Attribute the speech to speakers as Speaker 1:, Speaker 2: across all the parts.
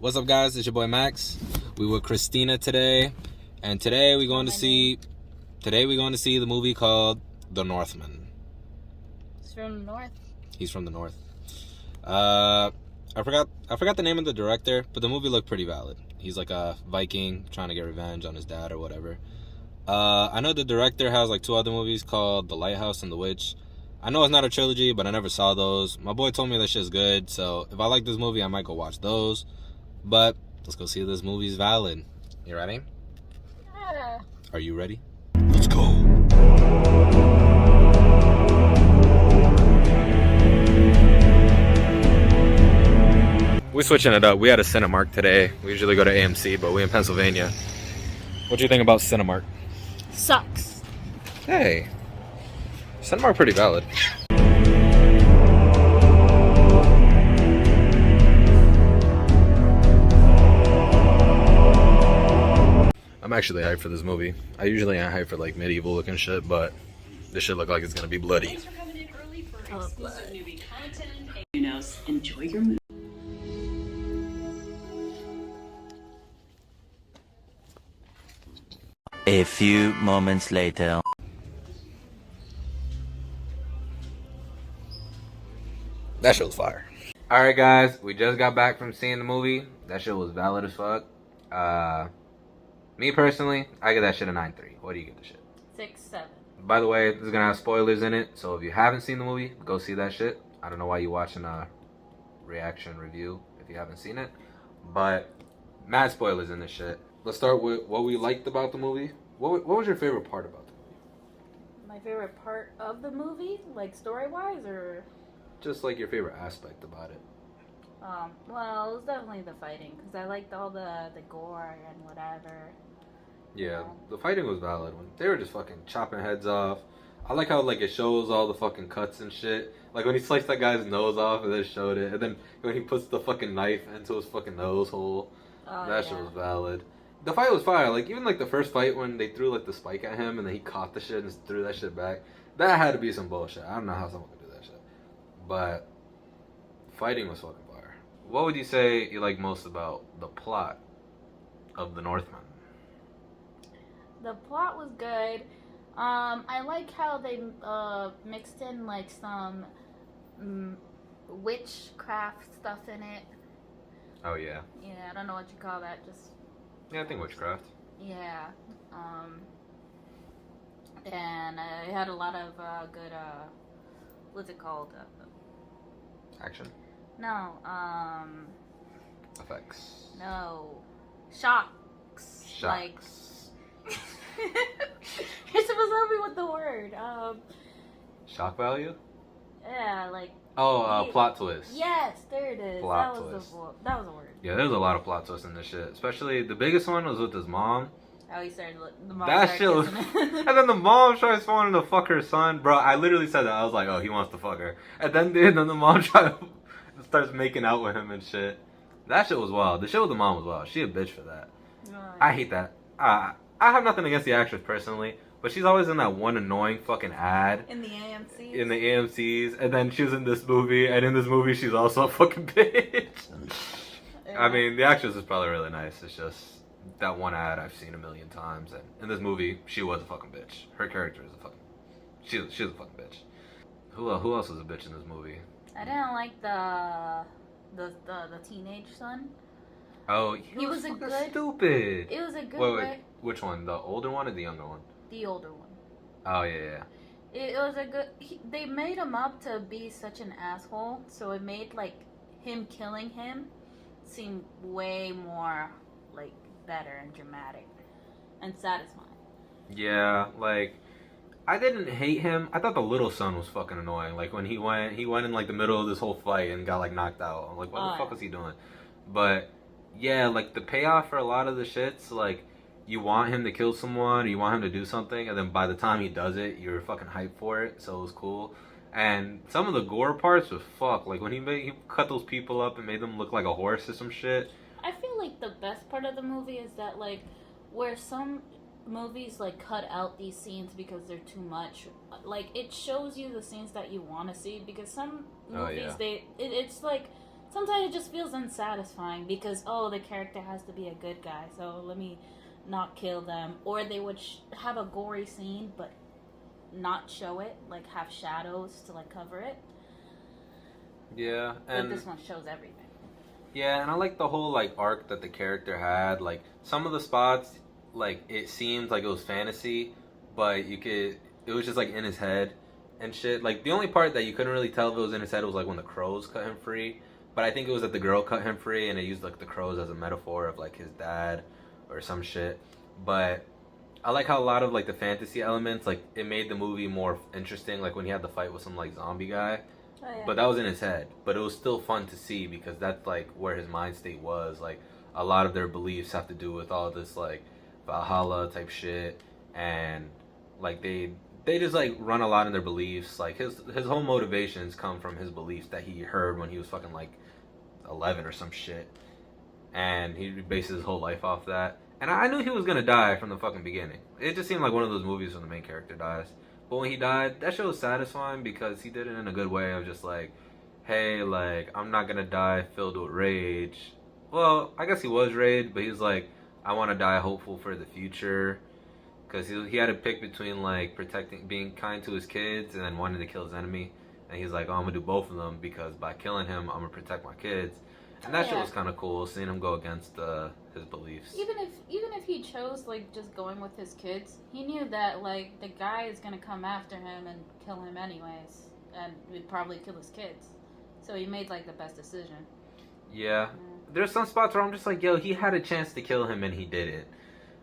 Speaker 1: What's up, guys? It's your boy Max. We with Christina today, and today we're going to see the movie called The Northman.
Speaker 2: He's from the north.
Speaker 1: He's from the north. I forgot the name of the director, but the movie looked pretty valid. He's like a Viking trying to get revenge on his dad or whatever. I know the director has like 2 other movies called The Lighthouse and The Witch. I know it's not a trilogy, but I never saw those. My boy told me that shit's good, so if I like this movie, I might go watch those. But let's go see if this movie's valid. You ready?
Speaker 2: Yeah.
Speaker 1: Are you ready? Let's go. We're switching it up. We had a Cinemark today. We usually go to AMC, but we're in Pennsylvania. What do you think about Cinemark?
Speaker 2: Sucks.
Speaker 1: Hey, Cinemark pretty valid. I'm actually hyped for this movie. I usually ain't hyped for like medieval looking shit, but this shit look like it's gonna be bloody.
Speaker 3: Thanks for coming in early for exclusive newbie content. You know, enjoy your movie.
Speaker 4: A few moments later.
Speaker 1: That shit was fire. Alright guys, we just got back from seeing the movie. That shit was valid as fuck. Me personally, I give that shit a 9.3. What do you give the shit?
Speaker 2: 6, 7.
Speaker 1: By the way, this is gonna have spoilers in it, so if you haven't seen the movie, go see that shit. I don't know why you watching a reaction review if you haven't seen it, but mad spoilers in this shit. Let's start with what we liked about the movie. What was your favorite part about the movie?
Speaker 2: My favorite part of the movie, like story-wise, or?
Speaker 1: Just like your favorite aspect about it.
Speaker 2: Well, it was definitely the fighting, because I liked all the gore and whatever.
Speaker 1: Yeah, the fighting was valid. When they were just fucking chopping heads off. I like how like it shows all the fucking cuts and shit. Like when he sliced that guy's nose off and then showed it, and then when he puts the fucking knife into his fucking nose hole, that shit was valid. The fight was fire. Like even like the first fight when they threw like the spike at him and then he caught the shit and threw that shit back. That had to be some bullshit. I don't know how someone could do that shit, but fighting was fucking fire. What would you say you like most about the plot of The Northman?
Speaker 2: The plot was good. I like how they mixed in like some witchcraft stuff in it.
Speaker 1: Oh yeah.
Speaker 2: Yeah, I don't know what you call that. Just
Speaker 1: Yeah, I think witchcraft.
Speaker 2: yeah. And it had a lot of good what's it called?
Speaker 1: Action.
Speaker 2: No.
Speaker 1: Effects.
Speaker 2: No. Shocks. Like. You're supposed to help me with the word.
Speaker 1: Shock value?
Speaker 2: Yeah, like.
Speaker 1: Oh, plot twist.
Speaker 2: Yes, there it is.
Speaker 1: Plot
Speaker 2: that was
Speaker 1: twist.
Speaker 2: That was a word.
Speaker 1: Yeah, there's a lot of plot twists in this shit. Especially the biggest one was with his mom.
Speaker 2: Oh, he started. The mom
Speaker 1: That shit was. And then the mom tries wanting to fuck her son, bro. I literally said that. I was like, oh, he wants to fuck her. And then the mom starts making out with him and shit. That shit was wild. The shit with the mom was wild. She a bitch for that. I hate that. I have nothing against the actress personally, but she's always in that one annoying fucking ad.
Speaker 2: In the AMCs?
Speaker 1: In the AMCs, and then she was in this movie, and in this movie she's also a fucking bitch. Yeah. I mean, the actress is probably really nice. It's just that one ad I've seen a million times, and in this movie, she was a fucking bitch. Her character is a fucking... She was a fucking bitch. Who else was a bitch in this movie?
Speaker 2: I didn't like the teenage son.
Speaker 1: Oh, he was fucking stupid.
Speaker 2: It was a good
Speaker 1: Wait, which one? The older one or the younger one?
Speaker 2: The older one.
Speaker 1: Oh, yeah.
Speaker 2: It was a good... they made him up to be such an asshole, so it made, like, him killing him seem way more, like, better and dramatic and satisfying.
Speaker 1: Yeah, like, I didn't hate him. I thought the little son was fucking annoying. Like, when he went in, like, the middle of this whole fight and got, like, knocked out. I'm like, what the fuck was he doing? But... yeah, like, the payoff for a lot of the shits, like, you want him to kill someone, or you want him to do something, and then by the time he does it, you're fucking hyped for it, so it was cool. And some of the gore parts was fuck. Like, when he cut those people up and made them look like a horse or some shit.
Speaker 2: I feel like the best part of the movie is that, like, where some movies, like, cut out these scenes because they're too much, like, it shows you the scenes that you want to see, because some movies, it's like sometimes it just feels unsatisfying because the character has to be a good guy, so let me not kill them. Or they would have a gory scene but not show it, like have shadows to like cover it.
Speaker 1: Yeah, and
Speaker 2: but this one shows everything.
Speaker 1: yeah, and I like the whole like arc that the character had. Like some of the spots, like it seemed like it was fantasy, but it was just like in his head and shit. Like the only part that you couldn't really tell if it was in his head was like when the crows cut him free. But I think it was that the girl cut him free, and it used like the crows as a metaphor of like his dad or some shit. But I like how a lot of like the fantasy elements, like it made the movie more interesting. Like when he had the fight with some like zombie guy.
Speaker 2: Oh, yeah.
Speaker 1: But that was in his head. But it was still fun to see because that's like where his mind state was. Like a lot of their beliefs have to do with all this like Valhalla type shit, and like they just like run a lot in their beliefs. Like his whole motivations come from his beliefs that he heard when he was fucking like 11 or some shit, and he bases his whole life off that. And I knew he was gonna die from the fucking beginning. It just seemed like one of those movies when the main character dies. But when he died, that shit was satisfying because he did it in a good way of just like, hey, like, I'm not gonna die filled with rage. Well, I guess he was rage, but he was like, I want to die hopeful for the future. Because he had to pick between like being kind to his kids and then wanting to kill his enemy. And he's like, oh, I'm gonna do both of them because by killing him, I'm gonna protect my kids. And that shit was kind of cool, seeing him go against his beliefs.
Speaker 2: Even if he chose like just going with his kids, he knew that like the guy is gonna come after him and kill him anyways, and would probably kill his kids. So he made like the best decision.
Speaker 1: Yeah. There's some spots where I'm just like, yo, he had a chance to kill him and he didn't.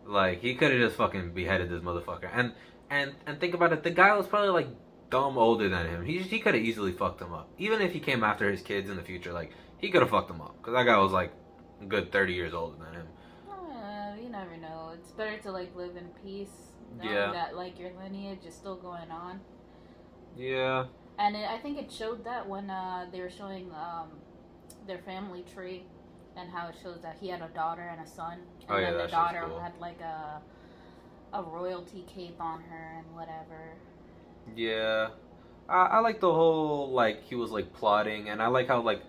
Speaker 1: Like he could have just fucking beheaded this motherfucker. And think about it, the guy was probably like dumb older than him. He could have easily fucked him up. Even if he came after his kids in the future, like he could have fucked him up because that guy was like a good 30 years older than him.
Speaker 2: You never know. It's better to like live in peace, knowing that like your lineage is still going on.
Speaker 1: Yeah.
Speaker 2: And I think it showed that when they were showing their family tree, and how it shows that he had a daughter and a son. And then the daughter had like a royalty cape on her and whatever.
Speaker 1: Yeah. I like the whole like he was like plotting, and I like how like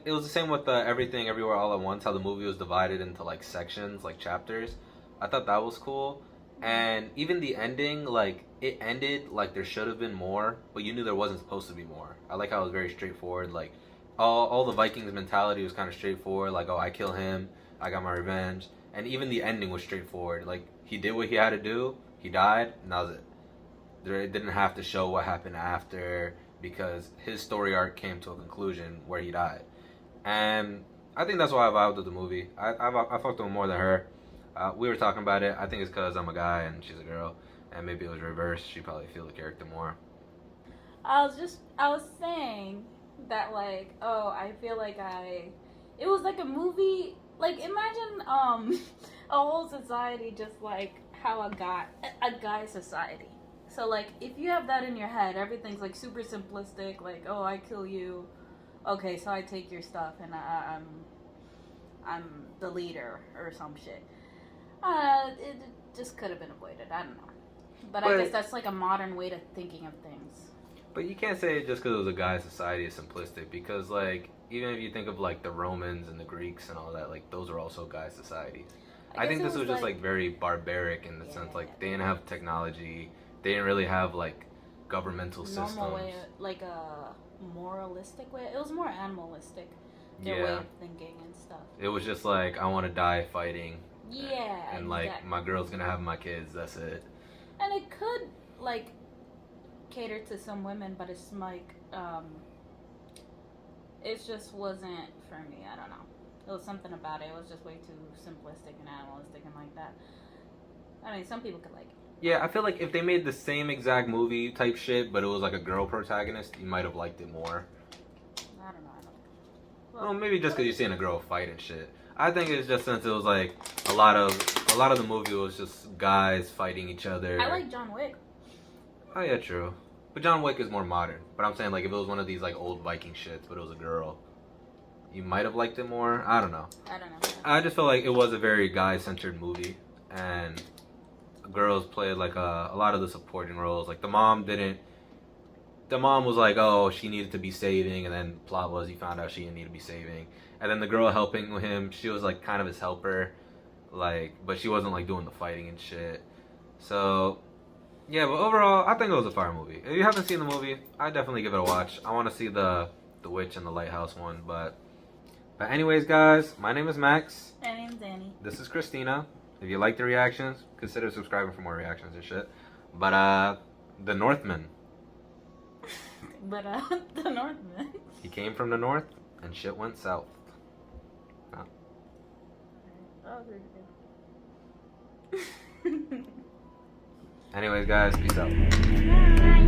Speaker 1: it was the same with Everything Everywhere All at Once, how the movie was divided into like sections, like chapters. I thought that was cool. And even the ending, like it ended like there should have been more, but you knew there wasn't supposed to be more. I like how it was very straightforward. Like all the Vikings mentality was kind of straightforward. Like, oh, I kill him, I got my revenge. And even the ending was straightforward. Like he did what he had to do, he died, and that was it. It didn't have to show what happened after because his story arc came to a conclusion where he died. And I think that's why I vibed with the movie. I fucked with him more than her. We were talking about it. I think it's because I'm a guy and she's a girl. And maybe it was reversed. She probably feel the character more.
Speaker 2: I was saying that like, I feel like it was like a movie. Like imagine a whole society just like how a guy society. So like if you have that in your head, everything's like super simplistic. Like, oh, I kill you. Okay, so I take your stuff and I'm the leader or some shit. It just could have been avoided. I don't know. But I guess that's like a modern way to thinking of things.
Speaker 1: But you can't say just because it was a guy society is simplistic, because like even if you think of like the Romans and the Greeks and all that, like those are also guy societies. I think this was just like very barbaric in the sense like they didn't have technology, they didn't really have like governmental systems.
Speaker 2: Normal way, like a moralistic way. It was more animalistic. Their way of thinking and stuff.
Speaker 1: It was just like I want to die fighting.
Speaker 2: Yeah.
Speaker 1: And like my girl's gonna have my kids. That's it.
Speaker 2: And it could like cater to some women, but it's like it just wasn't for me. I don't know. It was something about it. It was just way too simplistic and animalistic and like that. I mean, some people could like it.
Speaker 1: Yeah, I feel like if they made the same exact movie type shit, but it was like a girl protagonist, you might have liked it more.
Speaker 2: I don't know.
Speaker 1: Well, maybe just because you're seeing a girl fight and shit. I think it's just since it was like a lot of the movie was just guys fighting each other.
Speaker 2: I like John Wick.
Speaker 1: Oh yeah, true. But John Wick is more modern. But I'm saying like if it was one of these like old Viking shits, but it was a girl, you might have liked it more. I don't know. I just feel like it was a very guy-centered movie, and girls played like a lot of the supporting roles. Like the mom didn't the mom was like, oh, she needed to be saving, and then plot was he found out she didn't need to be saving. And then the girl helping him, she was like kind of his helper, like, but she wasn't like doing the fighting and shit. So yeah, but overall, I think it was a fire movie. If you haven't seen the movie, I definitely give it a watch. I want to see the witch and the lighthouse one, but anyways, guys, my name is Max.
Speaker 2: My name's Annie.
Speaker 1: This is Christina. If you like the reactions, consider subscribing for more reactions and shit. But the Northman.
Speaker 2: But the Northman.
Speaker 1: He came from the north, and shit went south. No.
Speaker 2: Oh, good.
Speaker 1: Anyways, guys, peace out.
Speaker 2: Bye.